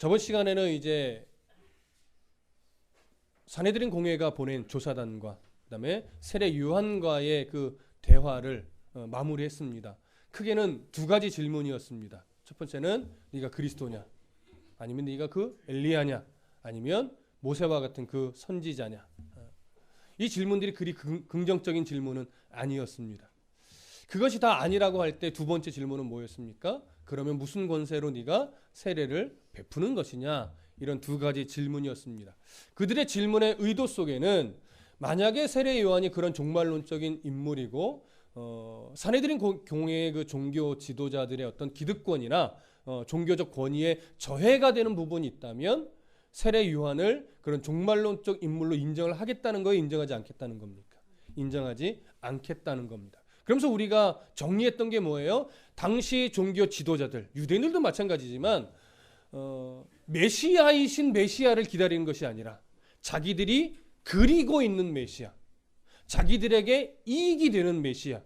저번 시간에는 이제 산헤드린 공회가 보낸 조사단과 그다음에 세례 요한과의 그 대화를 마무리했습니다. 크게는 두 가지 질문이었습니다. 첫 번째는 네가 그리스도냐? 아니면 네가 그 엘리야냐? 아니면 모세와 같은 그 선지자냐? 이 질문들이 그리 긍정적인 질문은 아니었습니다. 그것이 다 아니라고 할 때 두 번째 질문은 뭐였습니까? 그러면 무슨 권세로 네가 세례를 베푸는 것이냐? 이런 두 가지 질문이었습니다. 그들의 질문의 의도 속에는 만약에 세례 요한이 그런 종말론적인 인물이고 산헤드린 공회의 그 종교 지도자들의 어떤 기득권이나 종교적 권위에 저해가 되는 부분이 있다면 세례 요한을 그런 종말론적 인물로 인정을 하겠다는 거예요? 인정하지 않겠다는 겁니까? 인정하지 않겠다는 겁니다. 그러면서 우리가 정리했던 게 뭐예요? 당시 종교 지도자들, 유대인들도 마찬가지지만 메시아이신 메시아를 기다리는 것이 아니라 자기들이 그리고 있는 메시아, 자기들에게 이익이 되는 메시아,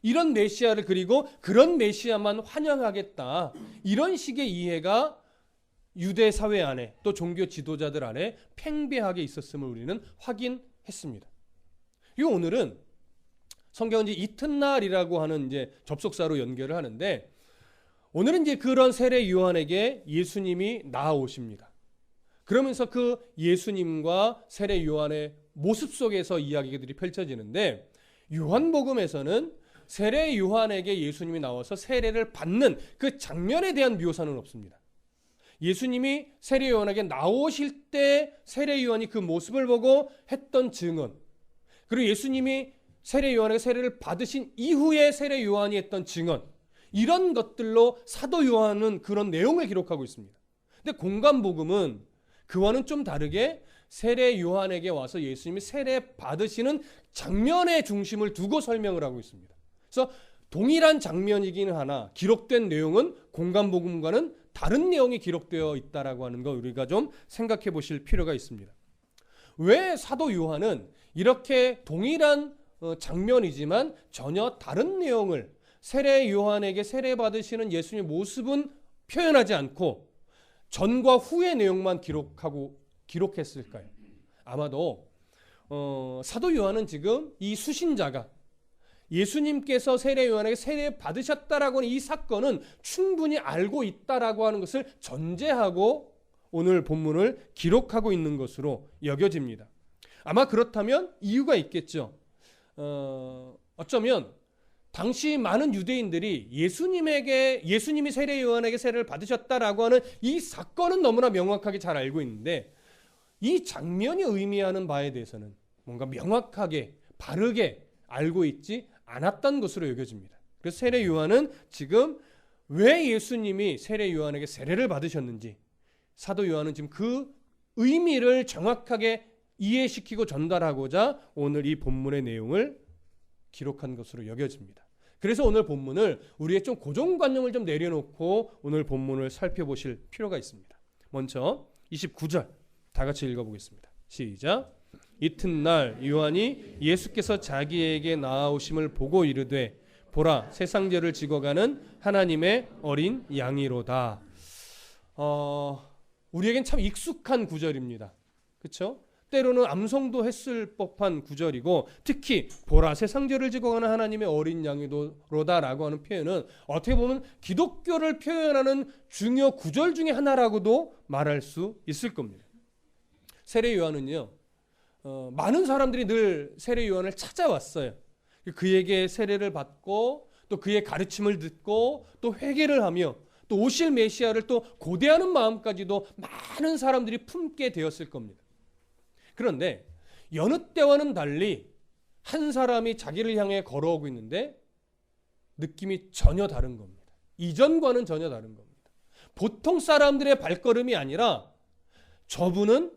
이런 메시아를 그리고 그런 메시아만 환영하겠다, 이런 식의 이해가 유대 사회 안에 또 종교 지도자들 안에 팽배하게 있었음을 우리는 확인했습니다. 그리고 오늘은 성경은 이제 이튿날이라고 하는 이제 접속사로 연결을 하는데, 오늘은 이제 그런 세례 요한에게 예수님이 나아오십니다. 그러면서 그 예수님과 세례 요한의 모습 속에서 이야기들이 펼쳐지는데, 요한복음에서는 세례 요한에게 예수님이 나와서 세례를 받는 그 장면에 대한 묘사는 없습니다. 예수님이 세례 요한에게 나오실 때 세례 요한이 그 모습을 보고 했던 증언, 그리고 예수님이 세례 요한에게 세례를 받으신 이후에 세례 요한이 했던 증언, 이런 것들로 사도 요한은 그런 내용을 기록하고 있습니다. 근데 공관복음은 그와는 좀 다르게 세례 요한에게 와서 예수님이 세례 받으시는 장면의 중심을 두고 설명을 하고 있습니다. 그래서 동일한 장면이긴 하나 기록된 내용은 공관복음과는 다른 내용이 기록되어 있다라고 하는 거 우리가 좀 생각해 보실 필요가 있습니다. 왜 사도 요한은 이렇게 동일한 장면이지만 전혀 다른 내용을, 세례 요한에게 세례 받으시는 예수님의 모습은 표현하지 않고 전과 후의 내용만 기록했을까요? 아마도 사도 요한은 지금 이 수신자가 예수님께서 세례 요한에게 세례 받으셨다라고 하는 이 사건은 충분히 알고 있다라고 하는 것을 전제하고 오늘 본문을 기록하고 있는 것으로 여겨집니다. 아마 그렇다면 이유가 있겠죠. 어쩌면 당시 많은 유대인들이 예수님이 세례 요한에게 세례를 받으셨다라고 하는 이 사건은 너무나 명확하게 잘 알고 있는데, 이 장면이 의미하는 바에 대해서는 뭔가 명확하게 바르게 알고 있지 않았던 것으로 여겨집니다. 그래서 세례 요한은 지금 왜 예수님이 세례 요한에게 세례를 받으셨는지, 사도 요한은 지금 그 의미를 정확하게 이해시키고 전달하고자 오늘 이 본문의 내용을 기록한 것으로 여겨집니다. 그래서 오늘 본문을 우리의 좀 고정관념을 좀 내려놓고 오늘 본문을 살펴보실 필요가 있습니다. 먼저 29절 다 같이 읽어보겠습니다. 시작. 이튿날 요한이 예수께서 자기에게 나아오심을 보고 이르되 보라 세상죄를 지고 가는 하나님의 어린 양이로다. 우리에겐 참 익숙한 구절입니다. 그렇죠? 때로는 암송도 했을 법한 구절이고, 특히 보라 세상죄를 지고 가는 하나님의 어린 양이로다라고 하는 표현은 어떻게 보면 기독교를 표현하는 중요 구절 중에 하나라고도 말할 수 있을 겁니다. 세례 요한은요, 많은 사람들이 늘 세례 요한을 찾아왔어요. 그에게 세례를 받고 또 그의 가르침을 듣고 또 회개를 하며 또 오실 메시아를 또 고대하는 마음까지도 많은 사람들이 품게 되었을 겁니다. 그런데 여느 때와는 달리 한 사람이 자기를 향해 걸어오고 있는데 느낌이 전혀 다른 겁니다. 이전과는 전혀 다른 겁니다. 보통 사람들의 발걸음이 아니라 저분은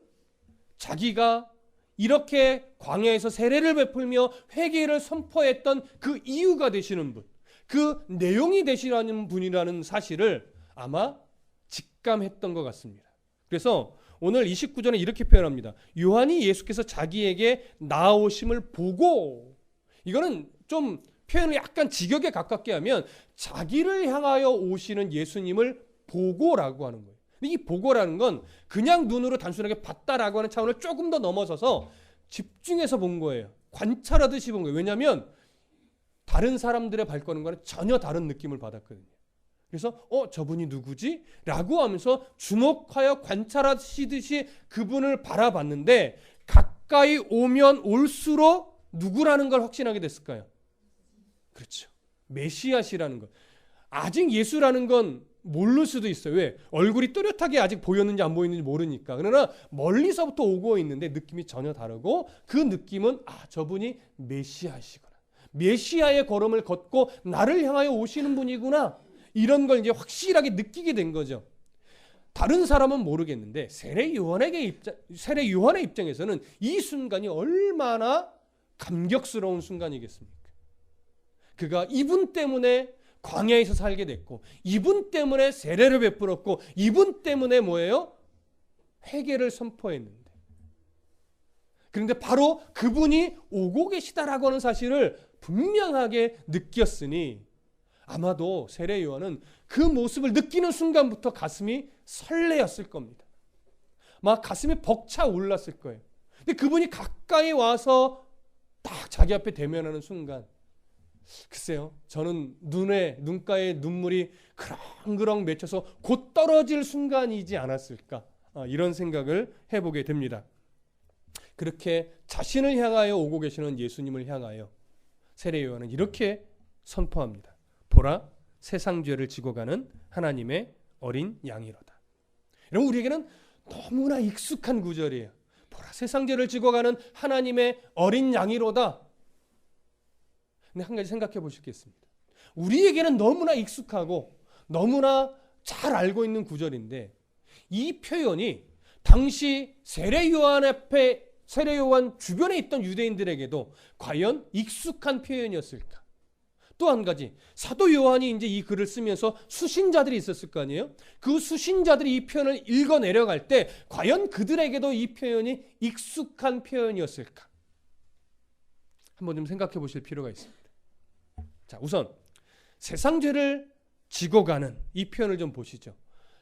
자기가 이렇게 광야에서 세례를 베풀며 회개를 선포했던 그 이유가 되시는 분, 그 내용이 되시는 분이라는 사실을 아마 직감했던 것 같습니다. 그래서 오늘 29절에 이렇게 표현합니다. 요한이 예수께서 자기에게 나아오심을 보고, 이거는 좀 표현을 약간 직역에 가깝게 하면 자기를 향하여 오시는 예수님을 보고라고 하는 거예요. 이 보고라는 건 그냥 눈으로 단순하게 봤다라고 하는 차원을 조금 더 넘어서서 집중해서 본 거예요. 관찰하듯이 본 거예요. 왜냐하면 다른 사람들의 발걸음과는 전혀 다른 느낌을 받았거든요. 그래서 저분이 누구지? 라고 하면서 주목하여 관찰하시듯이 그분을 바라봤는데 가까이 오면 올수록 누구라는 걸 확신하게 됐을까요? 그렇죠. 메시아시라는 것. 아직 예수라는 건 모를 수도 있어요. 왜? 얼굴이 뚜렷하게 아직 보였는지 안 보였는지 모르니까. 그러나 멀리서부터 오고 있는데 느낌이 전혀 다르고 그 느낌은 저분이 메시아시구나. 메시아의 걸음을 걷고 나를 향하여 오시는 분이구나. 이런 걸 이제 확실하게 느끼게 된 거죠. 다른 사람은 모르겠는데 세례 요한의 입장에서는 이 순간이 얼마나 감격스러운 순간이겠습니까? 그가 이분 때문에 광야에서 살게 됐고 이분 때문에 세례를 베풀었고 이분 때문에 뭐예요? 회개를 선포했는데 그런데 바로 그분이 오고 계시다라고 하는 사실을 분명하게 느꼈으니 아마도 세례 요한은 그 모습을 느끼는 순간부터 가슴이 설레었을 겁니다. 막 가슴이 벅차 올랐을 거예요. 근데 그분이 가까이 와서 딱 자기 앞에 대면하는 순간 글쎄요, 저는 눈가에 눈물이 그렁그렁 맺혀서 곧 떨어질 순간이지 않았을까 이런 생각을 해보게 됩니다. 그렇게 자신을 향하여 오고 계시는 예수님을 향하여 세례 요한은 이렇게 선포합니다. 보라, 세상 죄를 지고 가는 하나님의 어린 양이로다. 여러분, 우리에게는 너무나 익숙한 구절이에요. 보라, 세상 죄를 지고 가는 하나님의 어린 양이로다. 근데 한 가지 생각해 보시겠습니다. 우리에게는 너무나 익숙하고 너무나 잘 알고 있는 구절인데 이 표현이 당시 세례 요한 주변에 있던 유대인들에게도 과연 익숙한 표현이었을까? 또 한 가지, 사도 요한이 이제 이 글을 쓰면서 수신자들이 있었을 거 아니에요? 그 수신자들이 이 표현을 읽어 내려갈 때 과연 그들에게도 이 표현이 익숙한 표현이었을까? 한번 좀 생각해 보실 필요가 있습니다. 자, 우선 세상 죄를 지고 가는 이 표현을 좀 보시죠.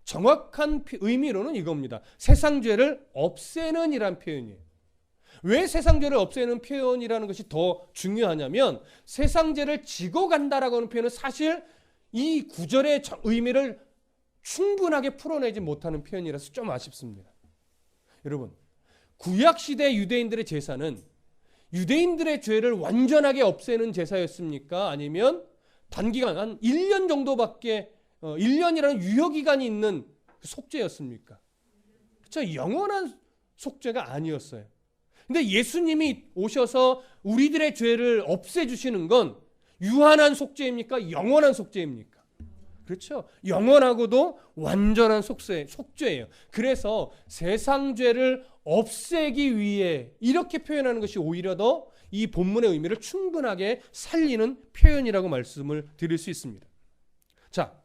정확한 의미로는 이겁니다. 세상 죄를 없애는 이란 표현이에요. 왜 세상 죄를 없애는 표현이라는 것이 더 중요하냐면 세상 죄를 지고 간다라고 하는 표현은 사실 이 구절의 의미를 충분하게 풀어내지 못하는 표현이라서 좀 아쉽습니다. 여러분, 구약시대 유대인들의 제사는 유대인들의 죄를 완전하게 없애는 제사였습니까? 아니면 단기간 한 1년 정도밖에 1년이라는 유효기간이 있는 속죄였습니까? 그렇죠? 영원한 속죄가 아니었어요. 근데 예수님이 오셔서 우리들의 죄를 없애주시는 건 유한한 속죄입니까? 영원한 속죄입니까? 그렇죠. 영원하고도 완전한 속죄예요. 그래서 세상 죄를 없애기 위해 이렇게 표현하는 것이 오히려 더 이 본문의 의미를 충분하게 살리는 표현이라고 말씀을 드릴 수 있습니다. 자,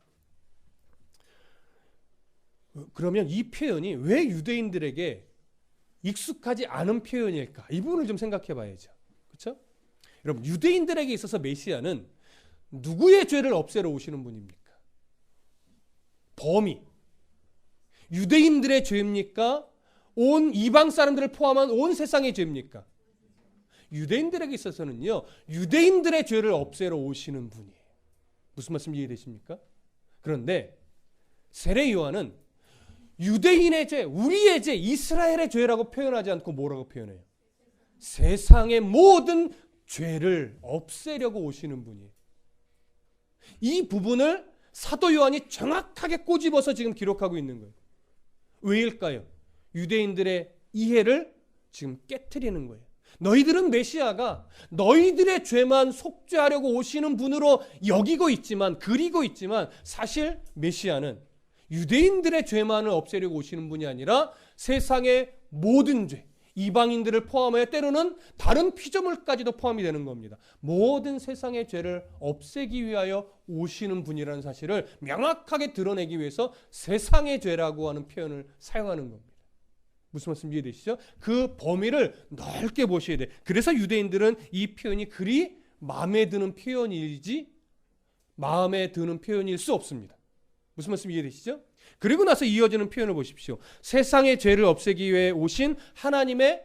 그러면 이 표현이 왜 유대인들에게 익숙하지 않은 표현일까? 이 부분을 좀 생각해 봐야죠. 그렇죠? 여러분, 유대인들에게 있어서 메시아는 누구의 죄를 없애러 오시는 분입니까? 범위. 유대인들의 죄입니까? 온 이방 사람들을 포함한 온 세상의 죄입니까? 유대인들에게 있어서는요, 유대인들의 죄를 없애러 오시는 분이에요. 무슨 말씀 이해되십니까? 그런데 세례 요한은 유대인의 죄, 우리의 죄, 이스라엘의 죄라고 표현하지 않고 뭐라고 표현해요? 세상의 모든 죄를 없애려고 오시는 분이에요. 이 부분을 사도 요한이 정확하게 꼬집어서 지금 기록하고 있는 거예요. 왜일까요? 유대인들의 이해를 지금 깨트리는 거예요. 너희들은 메시아가 너희들의 죄만 속죄하려고 오시는 분으로 여기고 있지만, 그리고 있지만 사실 메시아는 유대인들의 죄만을 없애려고 오시는 분이 아니라 세상의 모든 죄, 이방인들을 포함하여 때로는 다른 피조물까지도 포함이 되는 겁니다. 모든 세상의 죄를 없애기 위하여 오시는 분이라는 사실을 명확하게 드러내기 위해서 세상의 죄라고 하는 표현을 사용하는 겁니다. 무슨 말씀 이해되시죠? 그 범위를 넓게 보셔야 돼요. 그래서 유대인들은 이 표현이 그리 마음에 드는 표현일 수 없습니다. 무슨 말씀 이해되시죠? 그리고 나서 이어지는 표현을 보십시오. 세상의 죄를 없애기 위해 오신 하나님의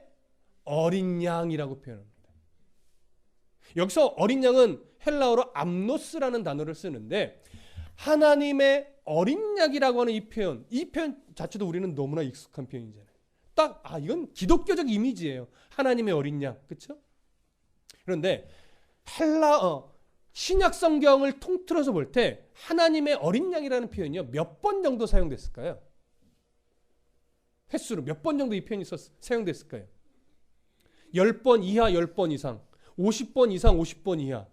어린 양이라고 표현합니다. 여기서 어린 양은 헬라어로 암노스라는 단어를 쓰는데 하나님의 어린 양이라고 하는 이 표현 자체도 우리는 너무나 익숙한 표현이잖아요. 딱 이건 기독교적 이미지예요. 하나님의 어린 양, 그렇죠? 그런데 신약 성경을 통틀어서 볼 때 하나님의 어린 양이라는 표현이요 몇 번 정도 사용됐을까요? 횟수로 몇 번 정도 이 표현이 사용됐을까요? 10번 이하 10번 이상, 50번 이상 50번 이하.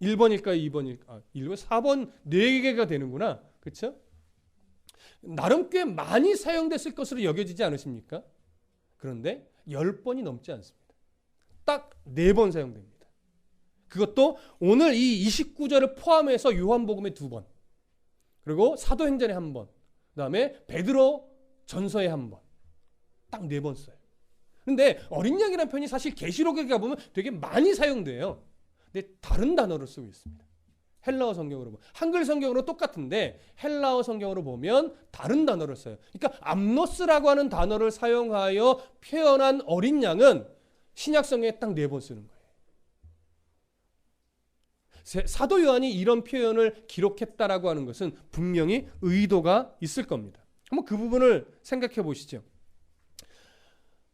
1번일까요? 2번일까요? 1번, 4번 4개가 되는구나. 그렇죠? 나름 꽤 많이 사용됐을 것으로 여겨지지 않으십니까? 그런데 10번이 넘지 않습니다. 딱 4번 사용됩니다. 그것도 오늘 이 29절을 포함해서 요한복음에 2번, 그리고 사도행전에 1번, 그 다음에 베드로 전서에 1번, 딱 4번 써요. 그런데 어린 양이라는 표현이 사실 계시록에 가보면 되게 많이 사용돼요. 근데 다른 단어를 쓰고 있습니다. 헬라어 성경으로 보면, 한글 성경으로 똑같은데 헬라어 성경으로 보면 다른 단어를 써요. 그러니까 암노스라고 하는 단어를 사용하여 표현한 어린 양은 신약 성경에 딱 4번 쓰는 거예요. 사도 요한이 이런 표현을 기록했다라고 하는 것은 분명히 의도가 있을 겁니다. 한번 그 부분을 생각해 보시죠.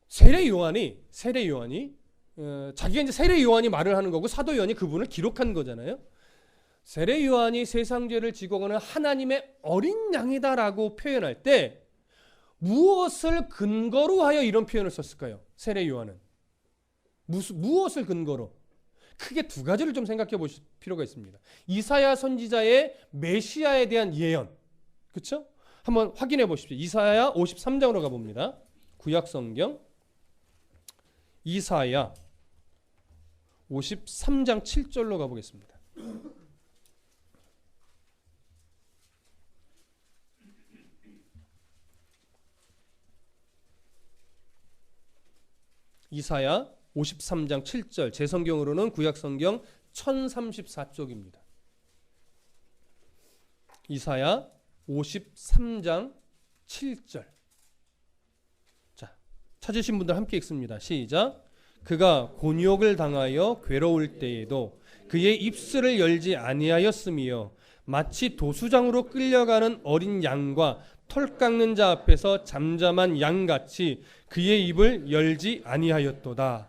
세례 요한이 자기가 이제 세례 요한이 말을 하는 거고 사도 요한이 그분을 기록한 거잖아요. 세례 요한이 세상 죄를 지고 가는 하나님의 어린 양이다라고 표현할 때 무엇을 근거로 하여 이런 표현을 썼을까요? 세례 요한은 무엇을 근거로? 크게 2가지를 좀 생각해 보실 필요가 있습니다. 이사야 선지자의 메시아에 대한 예언, 그렇죠? 한번 확인해 보십시오. 이사야 53장으로 가봅니다. 구약 성경 이사야 53장 7절로 가보겠습니다. 이사야 53장 7절, 제 성경으로는 구약 성경 1034쪽입니다. 이사야 53장 7절. 자, 찾으신 분들 함께 읽습니다. 시작. 그가 곤욕을 당하여 괴로울 때에도 그의 입술을 열지 아니하였으며 마치 도수장으로 끌려가는 어린 양과 털 깎는 자 앞에서 잠잠한 양같이 그의 입을 열지 아니하였도다.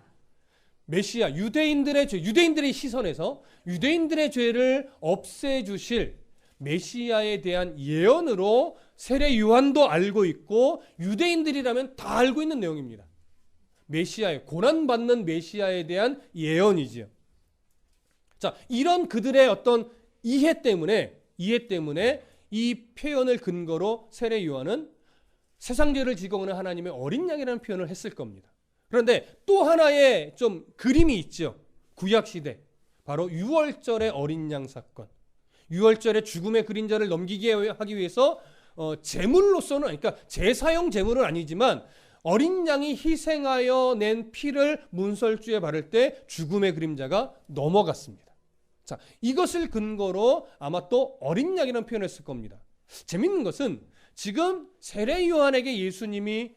메시아, 유대인들의 시선에서 유대인들의 죄를 없애주실 메시아에 대한 예언으로 세례 요한도 알고 있고 유대인들이라면 다 알고 있는 내용입니다. 메시아의 고난받는 메시아에 대한 예언이지요. 자, 이런 그들의 어떤 이해 때문에 이 표현을 근거로 세례 요한은 세상 죄를 지고 오는 하나님의 어린 양이라는 표현을 했을 겁니다. 그런데 또 하나의 좀 그림이 있죠. 구약 시대. 바로 유월절의 어린 양 사건. 유월절의 죽음의 그림자를 넘기게 하기 위해서 제물로서는, 그러니까 제사용 제물은 아니지만 어린 양이 희생하여 낸 피를 문설주에 바를 때 죽음의 그림자가 넘어갔습니다. 자, 이것을 근거로 아마 또 어린 양이라는 표현을 했을 겁니다. 재밌는 것은 지금 세례 요한에게 예수님이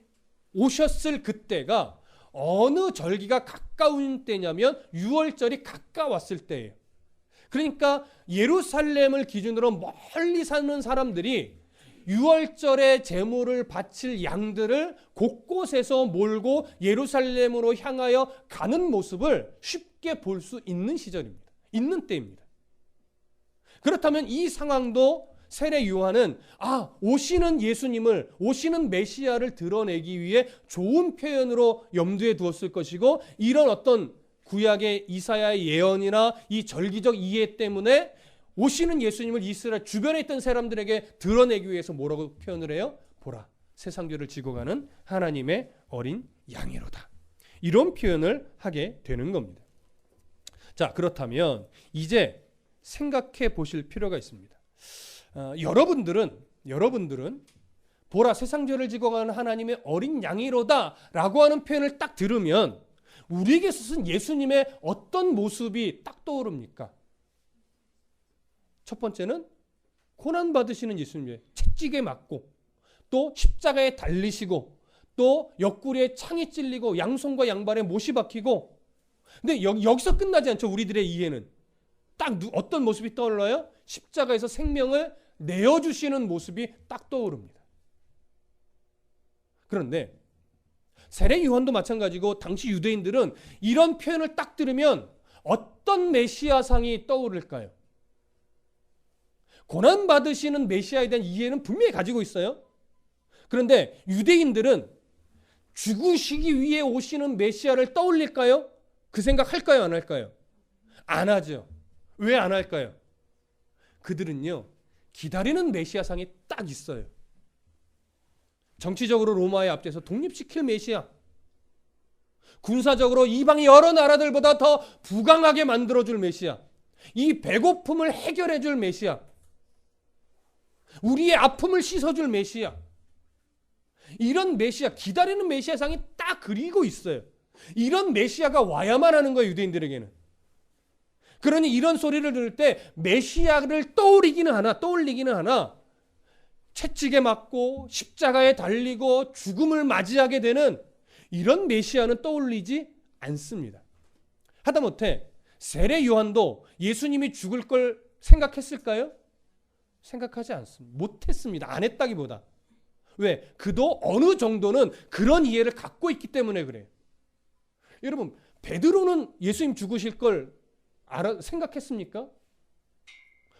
오셨을 그때가 어느 절기가 가까운 때냐면 유월절이 가까웠을 때예요. 그러니까 예루살렘을 기준으로 멀리 사는 사람들이 유월절에 제물을 바칠 양들을 곳곳에서 몰고 예루살렘으로 향하여 가는 모습을 쉽게 볼 수 있는 시절입니다. 있는 때입니다. 그렇다면 이 상황도 세례 요한은 오시는 예수님을, 오시는 메시아를 드러내기 위해 좋은 표현으로 염두에 두었을 것이고, 이런 어떤 구약의 이사야의 예언이나 이 절기적 이해 때문에 오시는 예수님을 이스라엘 주변에 있던 사람들에게 드러내기 위해서 뭐라고 표현을 해요? 보라, 세상 죄를 지고 가는 하나님의 어린 양이로다. 이런 표현을 하게 되는 겁니다. 자, 그렇다면 이제 생각해 보실 필요가 있습니다. 여러분들은 보라, 세상 죄를 지고 가는 하나님의 어린 양이로다 라고 하는 표현을 딱 들으면 우리에게 있어서는 예수님의 어떤 모습이 딱 떠오릅니까? 첫 번째는 고난 받으시는 예수님의 채찍에 맞고 또 십자가에 달리시고 또 옆구리에 창이 찔리고 양손과 양발에 못이 박히고, 근데 여기서 끝나지 않죠. 우리들의 이해는 딱 어떤 모습이 떠올라요? 십자가에서 생명을 내어주시는 모습이 딱 떠오릅니다. 그런데 세례 요한도 마찬가지고 당시 유대인들은 이런 표현을 딱 들으면 어떤 메시아상이 떠오를까요? 고난받으시는 메시아에 대한 이해는 분명히 가지고 있어요. 그런데 유대인들은 죽으시기 위해 오시는 메시아를 떠올릴까요? 그 생각 할까요? 안 할까요? 안 하죠. 왜 안 할까요? 그들은요, 기다리는 메시아상이 딱 있어요. 정치적으로 로마에 앞서서 독립시킬 메시아, 군사적으로 이방의 여러 나라들보다 더 부강하게 만들어줄 메시아, 이 배고픔을 해결해줄 메시아, 우리의 아픔을 씻어줄 메시아, 이런 메시아, 기다리는 메시아상이 딱 그리고 있어요. 이런 메시아가 와야만 하는 거예요, 유대인들에게는. 그러니 이런 소리를 들을 때 메시아를 떠올리기는 하나 채찍에 맞고 십자가에 달리고 죽음을 맞이하게 되는 이런 메시아는 떠올리지 않습니다. 하다못해 세례 요한도 예수님이 죽을 걸 생각했을까요? 생각하지 않습니다. 못했습니다. 안 했다기보다. 왜? 그도 어느 정도는 그런 이해를 갖고 있기 때문에 그래요. 여러분, 베드로는 예수님 죽으실 걸 생각했습니까?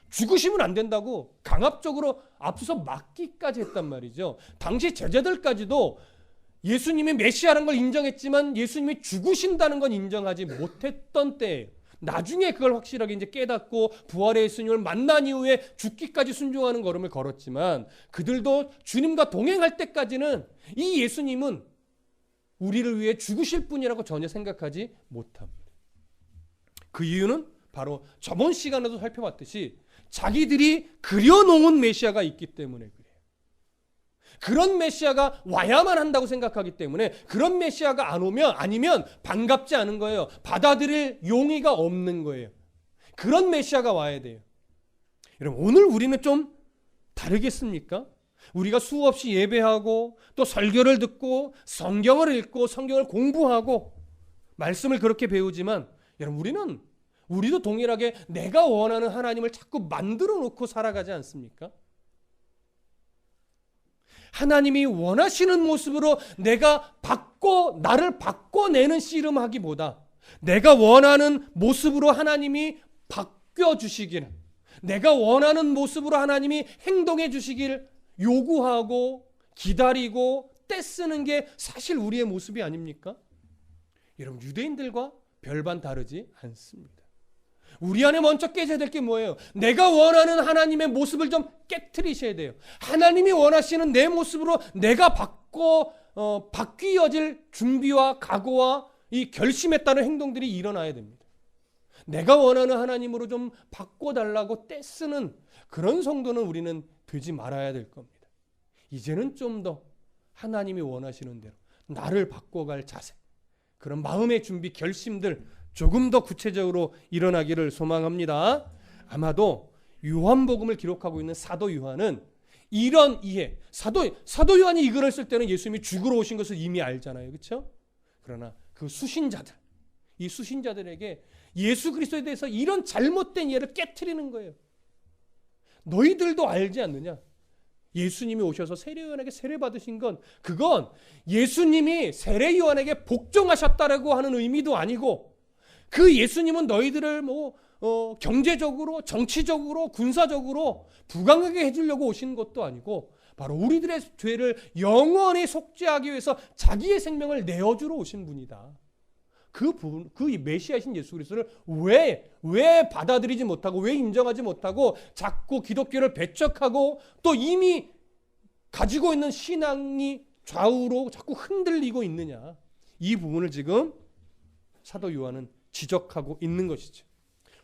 죽으시면 안 된다고 강압적으로 앞서서 막기까지 했단 말이죠. 당시 제자들까지도 예수님이 메시아라는 걸 인정했지만 예수님이 죽으신다는 건 인정하지 못했던 때예요. 나중에 그걸 확실하게 이제 깨닫고 부활의 예수님을 만난 이후에 죽기까지 순종하는 걸음을 걸었지만, 그들도 주님과 동행할 때까지는 이 예수님은 우리를 위해 죽으실 분이라고 전혀 생각하지 못합니다. 그 이유는 바로 저번 시간에도 살펴봤듯이 자기들이 그려놓은 메시아가 있기 때문에 그래요. 그런 메시아가 와야만 한다고 생각하기 때문에 그런 메시아가 안 오면, 아니면 반갑지 않은 거예요. 받아들일 용의가 없는 거예요. 그런 메시아가 와야 돼요. 여러분, 오늘 우리는 좀 다르겠습니까? 우리가 수없이 예배하고 또 설교를 듣고 성경을 읽고 성경을 공부하고 말씀을 그렇게 배우지만, 여러분, 우리도 동일하게 내가 원하는 하나님을 자꾸 만들어 놓고 살아가지 않습니까? 하나님이 원하시는 모습으로 나를 바꿔내는 씨름하기보다 내가 원하는 모습으로 하나님이 바뀌어주시길, 내가 원하는 모습으로 하나님이 행동해 주시길 요구하고 기다리고 떼쓰는 게 사실 우리의 모습이 아닙니까? 여러분, 유대인들과 별반 다르지 않습니다. 우리 안에 먼저 깨져야 될 게 뭐예요? 내가 원하는 하나님의 모습을 좀 깨트리셔야 돼요. 하나님이 원하시는 내 모습으로 내가 바뀌어질 준비와 각오와 이 결심에 따른 행동들이 일어나야 됩니다. 내가 원하는 하나님으로 좀 바꿔달라고 떼쓰는 그런 성도는 우리는 되지 말아야 될 겁니다. 이제는 좀 더 하나님이 원하시는 대로 나를 바꿔갈 자세, 그런 마음의 준비, 결심들 조금 더 구체적으로 일어나기를 소망합니다. 아마도 요한복음을 기록하고 있는 사도 요한은 이런 이해, 사도 요한이 이 글을 쓸 때는 예수님이 죽으러 오신 것을 이미 알잖아요. 그렇죠? 그러나 그 수신자들, 이 수신자들에게 예수 그리스도에 대해서 이런 잘못된 이해를 깨트리는 거예요. 너희들도 알지 않느냐? 예수님이 오셔서 세례 요한에게 세례 받으신 건, 그건 예수님이 세례 요한에게 복종하셨다라고 하는 의미도 아니고, 그 예수님은 너희들을 경제적으로, 정치적으로, 군사적으로 부강하게 해주려고 오신 것도 아니고, 바로 우리들의 죄를 영원히 속죄하기 위해서 자기의 생명을 내어주러 오신 분이다. 그 메시아이신 예수 그리스도를 왜 받아들이지 못하고, 왜 인정하지 못하고 자꾸 기독교를 배척하고 또 이미 가지고 있는 신앙이 좌우로 자꾸 흔들리고 있느냐. 이 부분을 지금 사도 요한은 지적하고 있는 것이죠.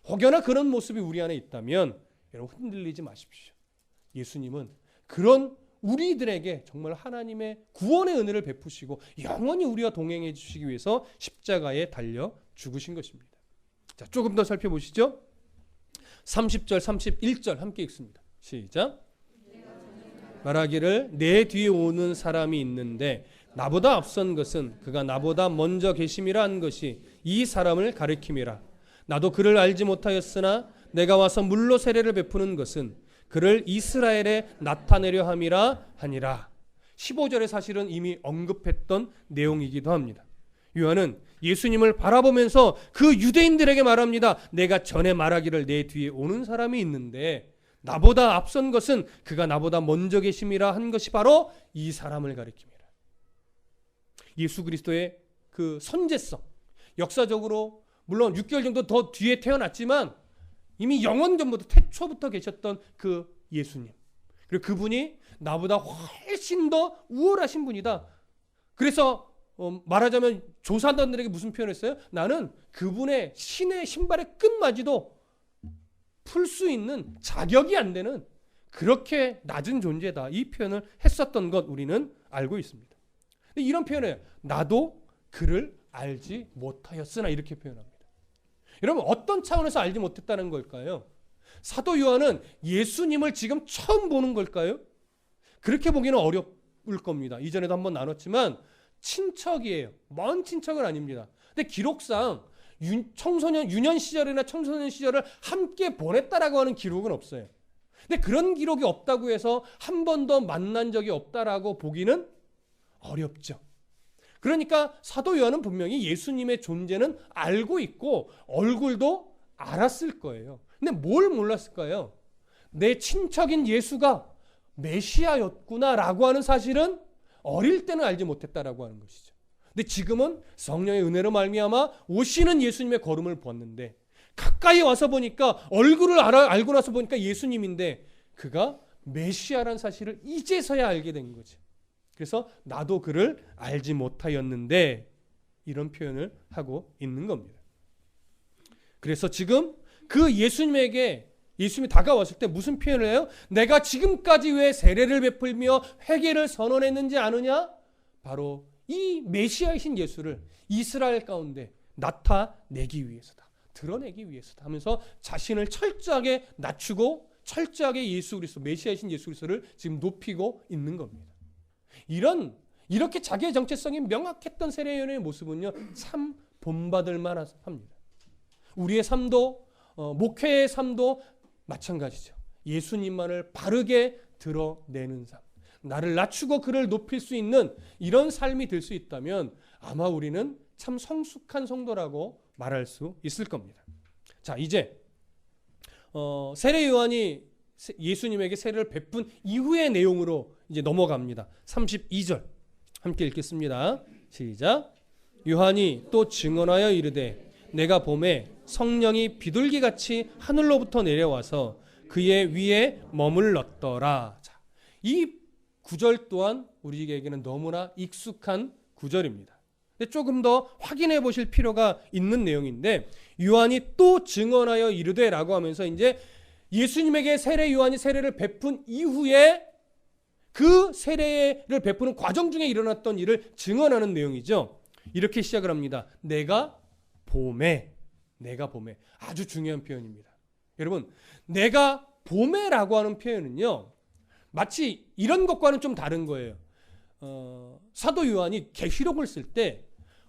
혹여나 그런 모습이 우리 안에 있다면 여러분, 흔들리지 마십시오. 예수님은 그런 우리들에게 정말 하나님의 구원의 은혜를 베푸시고 영원히 우리와 동행해 주시기 위해서 십자가에 달려 죽으신 것입니다. 자, 조금 더 살펴보시죠. 30절, 31절 함께 읽습니다. 시작. 말하기를 내 뒤에 오는 사람이 있는데 나보다 앞선 것은 그가 나보다 먼저 계심이라 한 것이 이 사람을 가리킴이라. 나도 그를 알지 못하였으나 내가 와서 물로 세례를 베푸는 것은 그를 이스라엘에 나타내려 함이라 하니라. 15절에 사실은 이미 언급했던 내용이기도 합니다. 요한은 예수님을 바라보면서 그 유대인들에게 말합니다. 내가 전에 말하기를 내 뒤에 오는 사람이 있는데 나보다 앞선 것은 그가 나보다 먼저 계심이라 한 것이 바로 이 사람을 가리킵니다. 예수 그리스도의 그 선제성, 역사적으로 물론 6개월 정도 더 뒤에 태어났지만 이미 영원 전부터 태초부터 계셨던 그 예수님, 그리고 그분이 나보다 훨씬 더 우월하신 분이다. 그래서 말하자면 조사단들에게 무슨 표현을 했어요? 나는 그분의 신의 신발의 끝마디도 풀 수 있는 자격이 안 되는 그렇게 낮은 존재다. 이 표현을 했었던 것 우리는 알고 있습니다. 이런 표현을 나도 그를 알지 못하였으나 이렇게 표현합니다. 여러분 어떤 차원에서 알지 못했다는 걸까요? 사도 요한은 예수님을 지금 처음 보는 걸까요? 그렇게 보기는 어려울 겁니다. 이전에도 한번 나눴지만 친척이에요. 먼 친척은 아닙니다. 근데 기록상 유년 시절이나 청소년 시절을 함께 보냈다라고 하는 기록은 없어요. 근데 그런 기록이 없다고 해서 한 번도 만난 적이 없다라고 보기는 어렵죠. 그러니까 사도 요한은 분명히 예수님의 존재는 알고 있고 얼굴도 알았을 거예요. 근데 뭘 몰랐을까요? 내 친척인 예수가 메시아였구나라고 하는 사실은 어릴 때는 알지 못했다라고 하는 것이죠. 근데 지금은 성령의 은혜로 말미암아 오시는 예수님의 걸음을 보았는데 가까이 와서 보니까 얼굴을 알고 나서 보니까 예수님인데 그가 메시아라는 사실을 이제서야 알게 된 거죠. 그래서 나도 그를 알지 못하였는데 이런 표현을 하고 있는 겁니다. 그래서 지금 그 예수님에게 예수님이 다가왔을 때 무슨 표현을 해요? 내가 지금까지 왜 세례를 베풀며 회개를 선언했는지 아느냐? 바로 이 메시아이신 예수를 이스라엘 가운데 나타내기 위해서다. 드러내기 위해서다 하면서 자신을 철저하게 낮추고 철저하게 예수 그리스도, 메시아이신 예수 그리스도를 지금 높이고 있는 겁니다. 이렇게 자기의 정체성이 명확했던 세례요한의 모습은요, 참 본받을 만합니다. 우리의 삶도 목회의 삶도 마찬가지죠. 예수님만을 바르게 드러내는 삶, 나를 낮추고 그를 높일 수 있는 이런 삶이 될 수 있다면 아마 우리는 참 성숙한 성도라고 말할 수 있을 겁니다. 자, 이제 세례 요한이 예수님에게 세례를 베푼 이후의 내용으로 이제 넘어갑니다. 32절 함께 읽겠습니다. 시작. 요한이 또 증언하여 이르되 내가 보매 성령이 비둘기같이 하늘로부터 내려와서 그의 위에 머물렀더라. 자, 이 구절 또한 우리에게는 너무나 익숙한 구절입니다. 근데 조금 더 확인해 보실 필요가 있는 내용인데 요한이 또 증언하여 이르되라고 하면서 이제 예수님에게 세례 요한이 세례를 베푼 이후에 그 세례를 베푸는 과정 중에 일어났던 일을 증언하는 내용이죠. 이렇게 시작을 합니다. 내가 보매. 아주 중요한 표현입니다. 여러분, 내가 보매라고 하는 표현은요, 마치 이런 것과는 좀 다른 거예요. 사도 요한이 계시록을 쓸 때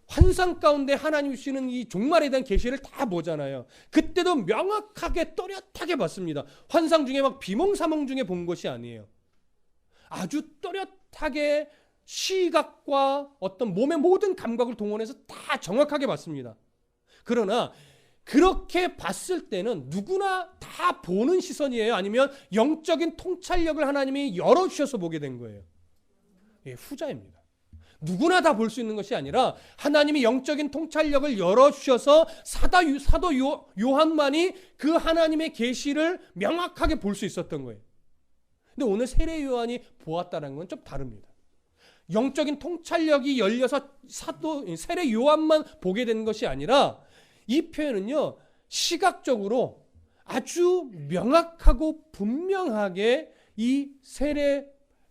환상 가운데 하나님 주시는 이 종말에 대한 계시를 다 보잖아요. 그때도 명확하게 또렷하게 봤습니다. 환상 중에 막 비몽사몽 중에 본 것이 아니에요. 아주 또렷하게 시각과 어떤 몸의 모든 감각을 동원해서 다 정확하게 봤습니다. 그러나 그렇게 봤을 때는 누구나 다 보는 시선이에요? 아니면 영적인 통찰력을 하나님이 열어주셔서 보게 된 거예요? 예, 후자입니다. 누구나 다 볼 수 있는 것이 아니라 하나님이 영적인 통찰력을 열어주셔서 사도 요한만이 그 하나님의 계시를 명확하게 볼 수 있었던 거예요. 근데 오늘 세례 요한이 보았다는 건 좀 다릅니다. 영적인 통찰력이 열려서 세례 요한만 보게 된 것이 아니라 이 표현은요, 시각적으로 아주 명확하고 분명하게 이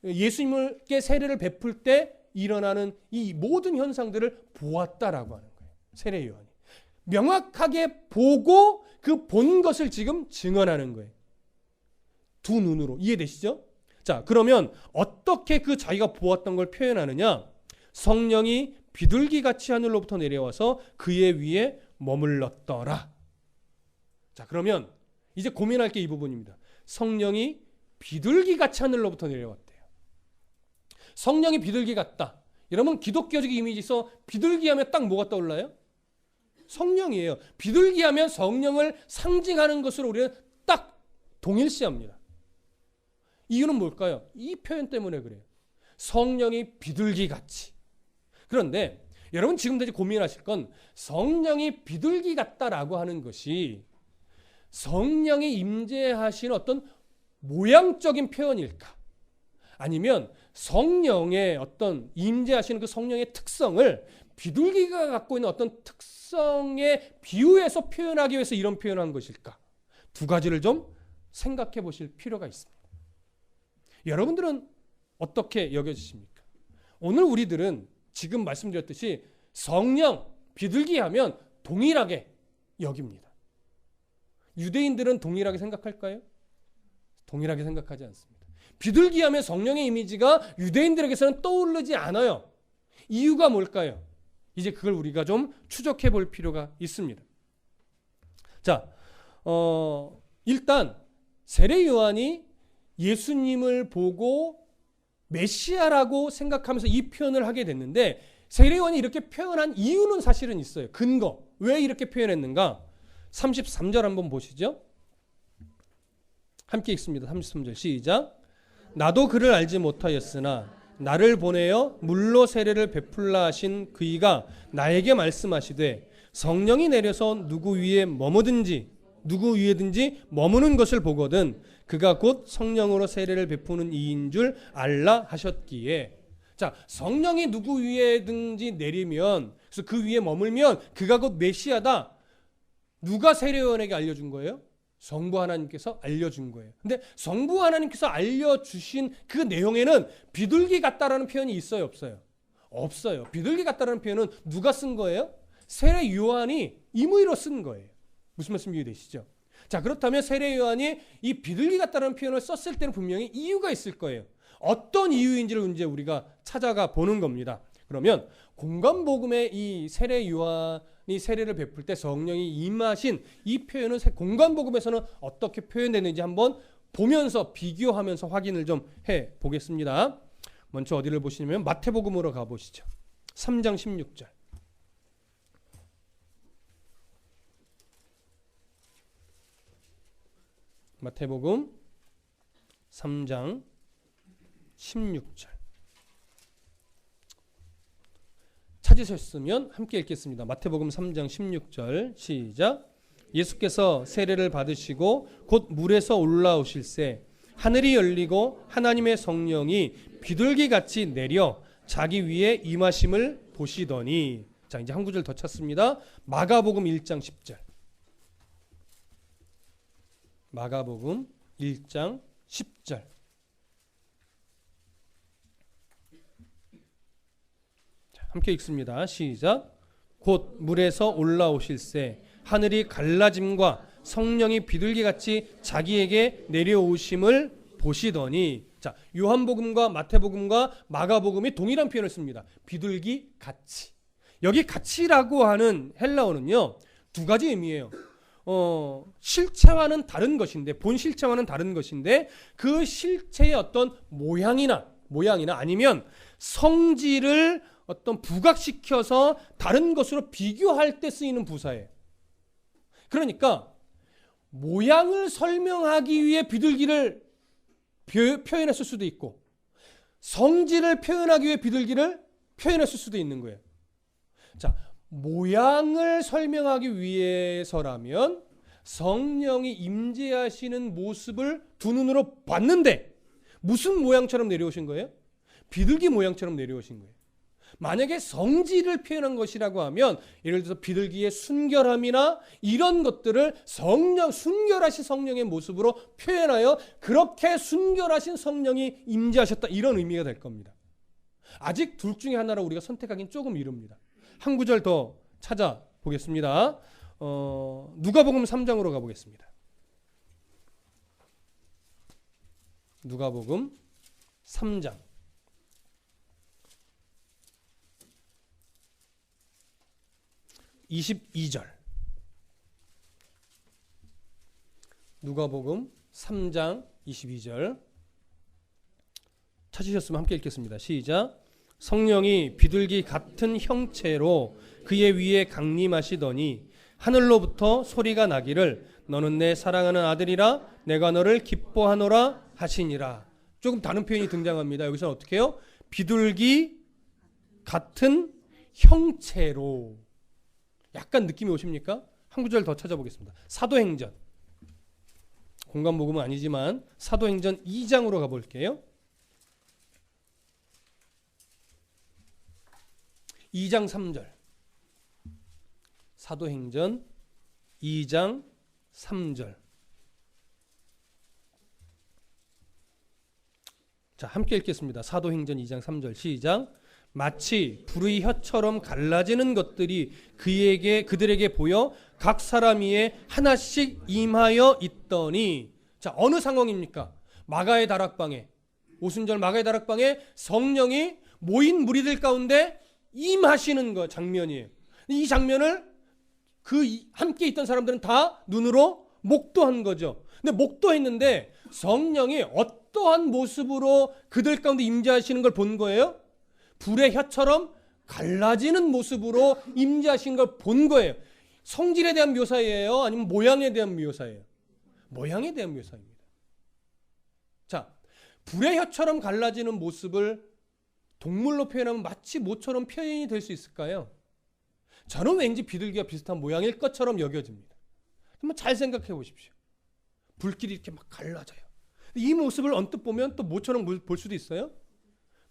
예수님께 세례를 베풀 때 일어나는 이 모든 현상들을 보았다라고 하는 거예요. 세례 요한이 명확하게 보고 그 본 것을 지금 증언하는 거예요. 두 눈으로. 이해되시죠? 자, 그러면 어떻게 그 자기가 보았던 걸 표현하느냐? 성령이 비둘기같이 하늘로부터 내려와서 그의 위에 머물렀더라. 자, 그러면 이제 고민할 게 이 부분입니다. 성령이 비둘기같이 하늘로부터 내려왔대요. 성령이 비둘기 같다. 여러분, 기독교적 이미지에서 비둘기 하면 딱 뭐가 떠올라요? 성령이에요. 비둘기 하면 성령을 상징하는 것으로 우리는 딱 동일시합니다. 이유는 뭘까요? 이 표현 때문에 그래요. 성령이 비둘기같이. 그런데 여러분 지금도 이제 고민하실 건 성령이 비둘기 같다라고 하는 것이 성령이 임재하신 어떤 모양적인 표현일까? 아니면 성령의 어떤 임재하시는 그 성령의 특성을 비둘기가 갖고 있는 어떤 특성에 비유해서 표현하기 위해서 이런 표현을 한 것일까? 두 가지를 좀 생각해 보실 필요가 있습니다. 여러분들은 어떻게 여겨지십니까? 오늘 우리들은 지금 말씀드렸듯이 성령, 비둘기 하면 동일하게 여깁니다. 유대인들은 동일하게 생각할까요? 동일하게 생각하지 않습니다. 비둘기 하면 성령의 이미지가 유대인들에게서는 떠오르지 않아요. 이유가 뭘까요? 이제 그걸 우리가 좀 추적해 볼 필요가 있습니다. 자, 일단 세례 요한이 예수님을 보고 메시아라고 생각하면서 이 표현을 하게 됐는데 세례 요한이 이렇게 표현한 이유는 사실은 있어요. 근거. 왜 이렇게 표현했는가? 33절 한번 보시죠. 함께 읽습니다. 33절 시작. 나도 그를 알지 못하였으나 나를 보내어 물로 세례를 베풀라 하신 그이가 나에게 말씀하시되 성령이 내려서 누구 위에든지 머무는 것을 보거든 그가 곧 성령으로 세례를 베푸는 이인 줄 알라 하셨기에. 자, 성령이 누구 위에든지 내리면, 그래서 그 위에 머물면 그가 곧 메시아다. 누가 세례 요한에게 알려준 거예요? 성부 하나님께서 알려준 거예요. 근데 성부 하나님께서 알려주신 그 내용에는 비둘기 같다라는 표현이 있어요, 없어요? 없어요. 비둘기 같다라는 표현은 누가 쓴 거예요? 세례 요한이 임의로 쓴 거예요. 무슨 말씀 이해되시죠? 자, 그렇다면 세례 요한이 이 비둘기 같다는 표현을 썼을 때는 분명히 이유가 있을 거예요. 어떤 이유인지를 이제 우리가 찾아가 보는 겁니다. 그러면 공관복음의 이 세례 요한이 세례를 베풀 때 성령이 임하신 이 표현은 공관복음에서는 어떻게 표현되는지 한번 보면서 비교하면서 확인을 좀 해 보겠습니다. 먼저 어디를 보시냐면 마태복음으로 가보시죠. 3장 16절. 마태복음 3장 16절. 찾으셨으면 함께 읽겠습니다. 마태복음 3장 16절 시작. 예수께서 세례를 받으시고 곧 물에서 올라오실새 하늘이 열리고 하나님의 성령이 비둘기같이 내려 자기 위에 임하심을 보시더니. 자, 이제 한 구절 더 찾습니다. 마가복음 1장 10절. 마가복음 1장 10절. 자, 함께 읽습니다. 시작. 곧 물에서 올라오실새 하늘이 갈라짐과 성령이 비둘기같이 자기에게 내려오심을 보시더니. 자, 요한복음과 마태복음과 마가복음이 동일한 표현을 씁니다. 비둘기같이. 여기 같이라고 하는 헬라어는요, 두 가지 의미예요. 실체와는 다른 것인데, 본 실체와는 다른 것인데 그 실체의 어떤 모양이나 아니면 성질을 어떤 부각시켜서 다른 것으로 비교할 때 쓰이는 부사예요. 그러니까 모양을 설명하기 위해 비둘기를 표현했을 수도 있고 성질을 표현하기 위해 비둘기를 표현했을 수도 있는 거예요. 자, 모양을 설명하기 위해서라면 성령이 임재하시는 모습을 두 눈으로 봤는데 무슨 모양처럼 내려오신 거예요? 비둘기 모양처럼 내려오신 거예요. 만약에 성질을 표현한 것이라고 하면 예를 들어서 비둘기의 순결함이나 이런 것들을 순결하신 성령의 모습으로 표현하여 그렇게 순결하신 성령이 임재하셨다, 이런 의미가 될 겁니다. 아직 둘 중에 하나를 우리가 선택하기는 조금 이릅니다. 한 구절 더 찾아보겠습니다. 누가복음 3장으로 가보겠습니다. 누가복음 3장 22절. 누가복음 3장 22절. 찾으셨으면 함께 읽겠습니다. 시작. 성령이 비둘기 같은 형체로 그의 위에 강림하시더니 하늘로부터 소리가 나기를 너는 내 사랑하는 아들이라 내가 너를 기뻐하노라 하시니라. 조금 다른 표현이 등장합니다. 여기서는 어떻게 해요? 비둘기 같은 형체로. 약간 느낌이 오십니까? 한 구절 더 찾아보겠습니다. 사도행전. 공간 복음은 아니지만 사도행전 2장으로 가볼게요. 2장 3절. 사도행전 2장 3절. 자, 함께 읽겠습니다. 사도행전 2장 3절 시작. 마치 불의 혀처럼 갈라지는 것들이 그들에게 보여 각 사람 위에 하나씩 임하여 있더니. 자, 어느 상황입니까? 마가의 다락방에, 오순절 마가의 다락방에 성령이 모인 무리들 가운데 임하시는 거 장면이에요. 이 장면을 함께 있던 사람들은 다 눈으로 목도한 거죠. 근데 목도했는데 성령이 어떠한 모습으로 그들 가운데 임재하시는 걸 본 거예요? 불의 혀처럼 갈라지는 모습으로 임재하신 걸 본 거예요. 성질에 대한 묘사예요? 아니면 모양에 대한 묘사예요? 모양에 대한 묘사입니다. 자, 불의 혀처럼 갈라지는 모습을 동물로 표현하면 마치 뭐처럼 표현이 될 수 있을까요? 저는 왠지 비둘기와 비슷한 모양일 것처럼 여겨집니다. 한번 잘 생각해 보십시오. 불길이 이렇게 막 갈라져요. 이 모습을 언뜻 보면 또 뭐처럼 볼 수도 있어요?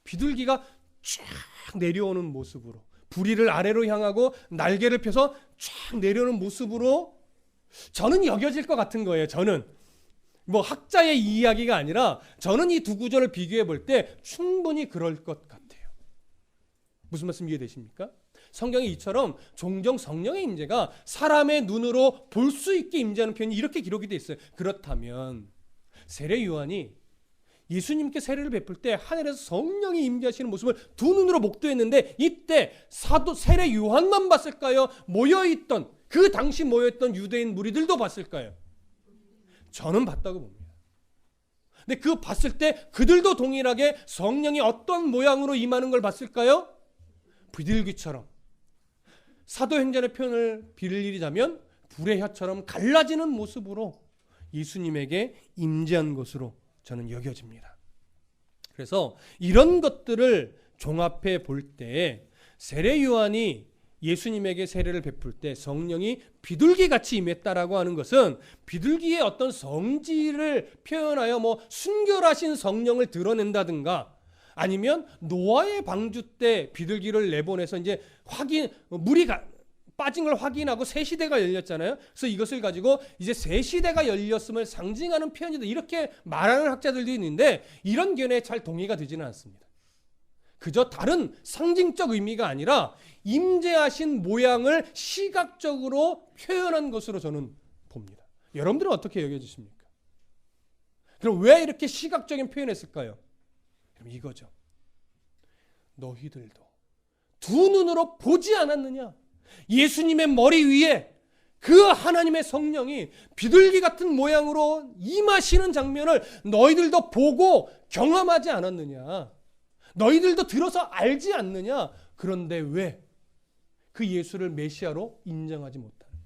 비둘기가 쫙 내려오는 모습으로, 부리를 아래로 향하고 날개를 펴서 쫙 내려오는 모습으로 저는 여겨질 것 같은 거예요. 저는 뭐 학자의 이야기가 아니라 저는 이 두 구절을 비교해 볼 때 충분히 그럴 것 같아요. 무슨 말씀 이해되십니까? 성경이 이처럼 종종 성령의 임재가 사람의 눈으로 볼 수 있게 임재하는 표현이 이렇게 기록이 되어 있어요. 그렇다면 세례 요한이 예수님께 세례를 베풀 때 하늘에서 성령이 임재하시는 모습을 두 눈으로 목도했는데 이때 사도 세례 요한만 봤을까요? 모여있던 그 당시 모여있던 유대인 무리들도 봤을까요? 저는 봤다고 봅니다. 근데 그 봤을 때 그들도 동일하게 성령이 어떤 모양으로 임하는 걸 봤을까요? 비둘기처럼. 사도행전의 표현을 빌리자면 불의 혀처럼 갈라지는 모습으로 예수님에게 임재한 것으로 저는 여겨집니다. 그래서 이런 것들을 종합해 볼 때 세례 요한이 예수님에게 세례를 베풀 때 성령이 비둘기같이 임했다라고 하는 것은 비둘기의 어떤 성질을 표현하여 뭐 순결하신 성령을 드러낸다든가 아니면 노아의 방주 때 비둘기를 내보내서 이제 물이 빠진 걸 확인하고 새 시대가 열렸잖아요. 그래서 이것을 가지고 이제 새 시대가 열렸음을 상징하는 표현이다. 이렇게 말하는 학자들도 있는데 이런 견해에 잘 동의가 되지는 않습니다. 그저 다른 상징적 의미가 아니라 임재하신 모양을 시각적으로 표현한 것으로 저는 봅니다. 여러분들은 어떻게 여겨지십니까? 그럼 왜 이렇게 시각적인 표현했을까요? 그럼 이거죠. 너희들도 두 눈으로 보지 않았느냐? 예수님의 머리 위에 그 하나님의 성령이 비둘기 같은 모양으로 임하시는 장면을 너희들도 보고 경험하지 않았느냐? 너희들도 들어서 알지 않느냐? 그런데 왜 그 예수를 메시아로 인정하지 못하느냐?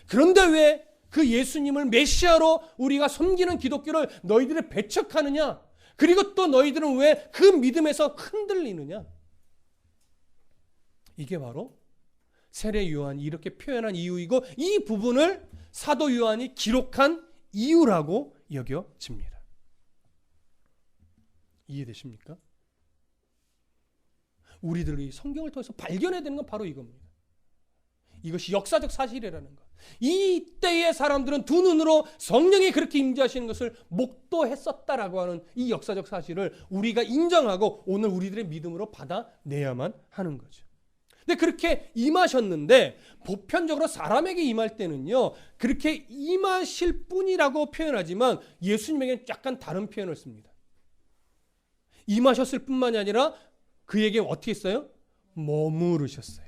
그런데 왜 그 예수님을 메시아로 우리가 섬기는 기독교를 너희들이 배척하느냐? 그리고 또 너희들은 왜 그 믿음에서 흔들리느냐? 이게 바로 세례 요한이 이렇게 표현한 이유이고 이 부분을 사도 요한이 기록한 이유라고 여겨집니다. 이해되십니까? 우리들이 성경을 통해서 발견해야 되는 건 바로 이겁니다. 이것이 역사적 사실이라는 것. 이때의 사람들은 두 눈으로 성령이 그렇게 임재하시는 것을 목도했었다라고 하는 이 역사적 사실을 우리가 인정하고 오늘 우리들의 믿음으로 받아내야만 하는 거죠. 근데 그렇게 임하셨는데 보편적으로 사람에게 임할 때는요, 그렇게 임하실 뿐이라고 표현하지만 예수님에게는 약간 다른 표현을 씁니다. 임하셨을 뿐만이 아니라 그에게 어떻게 했어요? 머무르셨어요.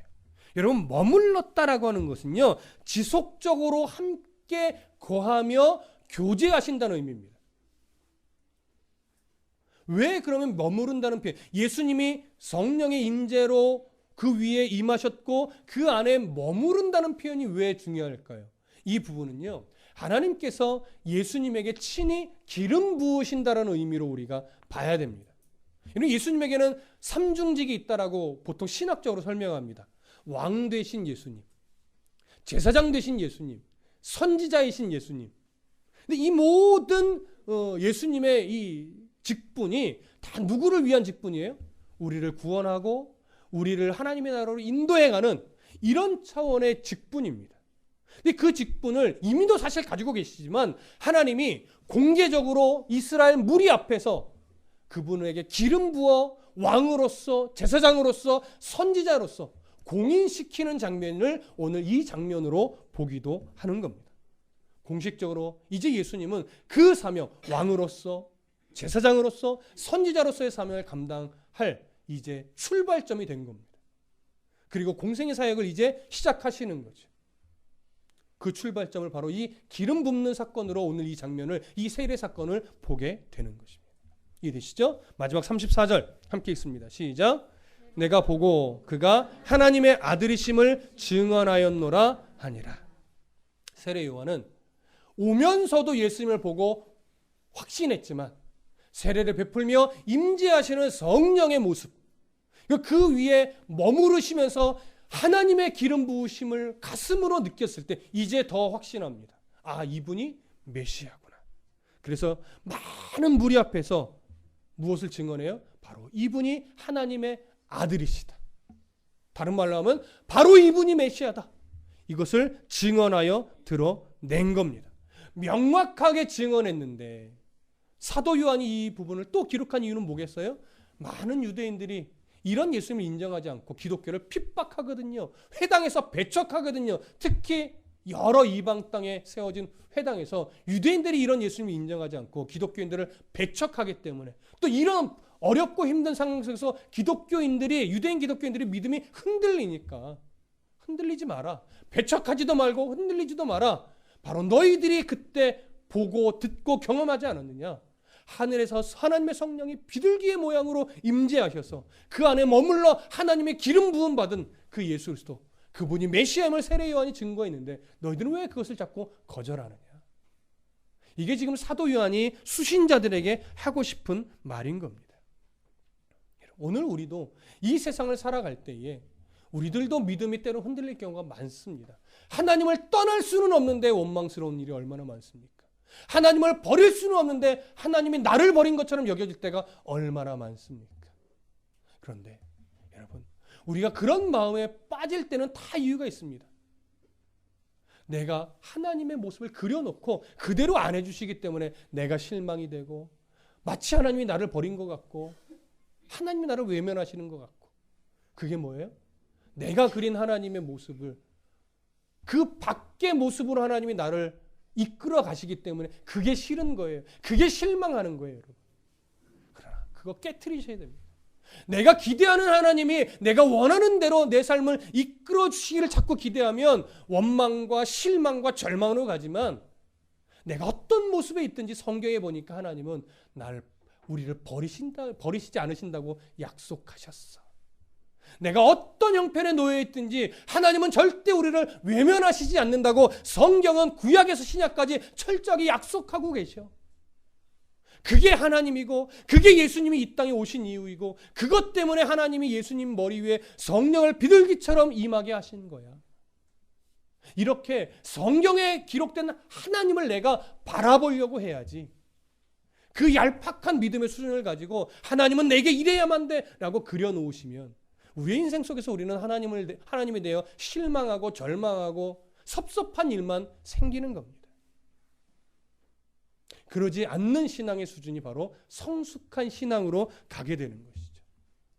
여러분, 머물렀다라고 하는 것은요, 지속적으로 함께 거하며 교제하신다는 의미입니다. 왜 그러면 머무른다는 표현? 예수님이 성령의 임재로 그 위에 임하셨고 그 안에 머무른다는 표현이 왜 중요할까요? 이 부분은요, 하나님께서 예수님에게 친히 기름 부으신다는 의미로 우리가 봐야 됩니다. 예수님에게는 삼중직이 있다라고 보통 신학적으로 설명합니다. 왕 되신 예수님, 제사장 되신 예수님, 선지자이신 예수님. 근데 이 모든 예수님의 이 직분이 다 누구를 위한 직분이에요? 우리를 구원하고 우리를 하나님의 나라로 인도해가는 이런 차원의 직분입니다. 근데 그 직분을 이미도 사실 가지고 계시지만 하나님이 공개적으로 이스라엘 무리 앞에서 그분에게 기름 부어 왕으로서, 제사장으로서, 선지자로서 공인시키는 장면을 오늘 이 장면으로 보기도 하는 겁니다. 공식적으로 이제 예수님은 그 사명, 왕으로서, 제사장으로서, 선지자로서의 사명을 감당할 이제 출발점이 된 겁니다. 그리고 공생의 사역을 이제 시작하시는 거죠. 그 출발점을 바로 이 기름 붓는 사건으로 오늘 이 장면을, 이 세례 사건을 보게 되는 것입니다. 이해되시죠? 마지막 34절 함께 읽습니다. 시작. 내가 보고 그가 하나님의 아들이심을 증언하였노라 하니라. 세례 요한은 오면서도 예수님을 보고 확신했지만 세례를 베풀며 임재하시는 성령의 모습, 그 위에 머무르시면서 하나님의 기름 부으심을 가슴으로 느꼈을 때 이제 더 확신합니다. 아, 이분이 메시아구나. 그래서 많은 무리 앞에서 무엇을 증언해요? 바로 이분이 하나님의 아들이시다. 다른 말로 하면 바로 이분이 메시아다. 이것을 증언하여 드러낸 겁니다. 명확하게 증언했는데 사도 요한이 이 부분을 또 기록한 이유는 뭐겠어요? 많은 유대인들이 이런 예수님을 인정하지 않고 기독교를 핍박하거든요. 회당에서 배척하거든요. 특히 여러 이방 땅에 세워진 회당에서 유대인들이 이런 예수님을 인정하지 않고 기독교인들을 배척하기 때문에 또 이런 어렵고 힘든 상황 속에서 유대인 기독교인들이 믿음이 흔들리니까 흔들리지 마라. 배척하지도 말고 흔들리지도 마라. 바로 너희들이 그때 보고 듣고 경험하지 않았느냐? 하늘에서 하나님의 성령이 비둘기의 모양으로 임재하셔서 그 안에 머물러 하나님의 기름 부음 받은 그 예수 그리스도, 그분이 메시아임을 세례 요한이 증거했는데 너희들은 왜 그것을 자꾸 거절하느냐? 이게 지금 사도 요한이 수신자들에게 하고 싶은 말인 겁니다. 오늘 우리도 이 세상을 살아갈 때에 우리들도 믿음이 때로 흔들릴 경우가 많습니다. 하나님을 떠날 수는 없는데 원망스러운 일이 얼마나 많습니까? 하나님을 버릴 수는 없는데 하나님이 나를 버린 것처럼 여겨질 때가 얼마나 많습니까? 그런데 여러분, 우리가 그런 마음에 빠질 때는 다 이유가 있습니다. 내가 하나님의 모습을 그려놓고 그대로 안 해주시기 때문에 내가 실망이 되고 마치 하나님이 나를 버린 것 같고 하나님이 나를 외면하시는 것 같고, 그게 뭐예요? 내가 그린 하나님의 모습을 그 밖의 모습으로 하나님이 나를 이끌어 가시기 때문에 그게 싫은 거예요. 그게 실망하는 거예요, 여러분. 그러나 그거 깨트리셔야 됩니다. 내가 기대하는 하나님이 내가 원하는 대로 내 삶을 이끌어 주시기를 자꾸 기대하면 원망과 실망과 절망으로 가지만, 내가 어떤 모습에 있든지 성경에 보니까 하나님은 우리를 버리시지 않으신다고 약속하셨어. 내가 어떤 형편에 놓여 있든지 하나님은 절대 우리를 외면하시지 않는다고 성경은 구약에서 신약까지 철저하게 약속하고 계셔. 그게 하나님이고 그게 예수님이 이 땅에 오신 이유이고 그것 때문에 하나님이 예수님 머리 위에 성령을 비둘기처럼 임하게 하신 거야. 이렇게 성경에 기록된 하나님을 내가 바라보려고 해야지. 그 얄팍한 믿음의 수준을 가지고 하나님은 내게 이래야만 돼 라고 그려놓으시면 우리의 인생 속에서 우리는 하나님에 대해 실망하고 절망하고 섭섭한 일만 생기는 겁니다. 그러지 않는 신앙의 수준이 바로 성숙한 신앙으로 가게 되는 것이죠.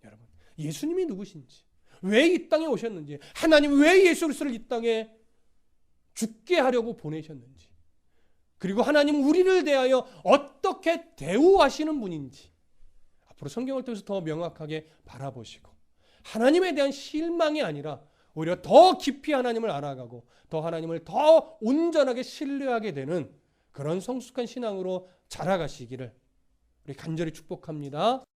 여러분, 예수님이 누구신지, 왜 이 땅에 오셨는지, 하나님 왜 예수 그리스도를 이 땅에 죽게 하려고 보내셨는지, 그리고 하나님 우리를 대하여 어떻게 대우하시는 분인지 앞으로 성경을 통해서 더 명확하게 바라보시고 하나님에 대한 실망이 아니라 오히려 더 깊이 하나님을 알아가고 더 하나님을 더 온전하게 신뢰하게 되는 그런 성숙한 신앙으로 자라가시기를 우리 간절히 축복합니다.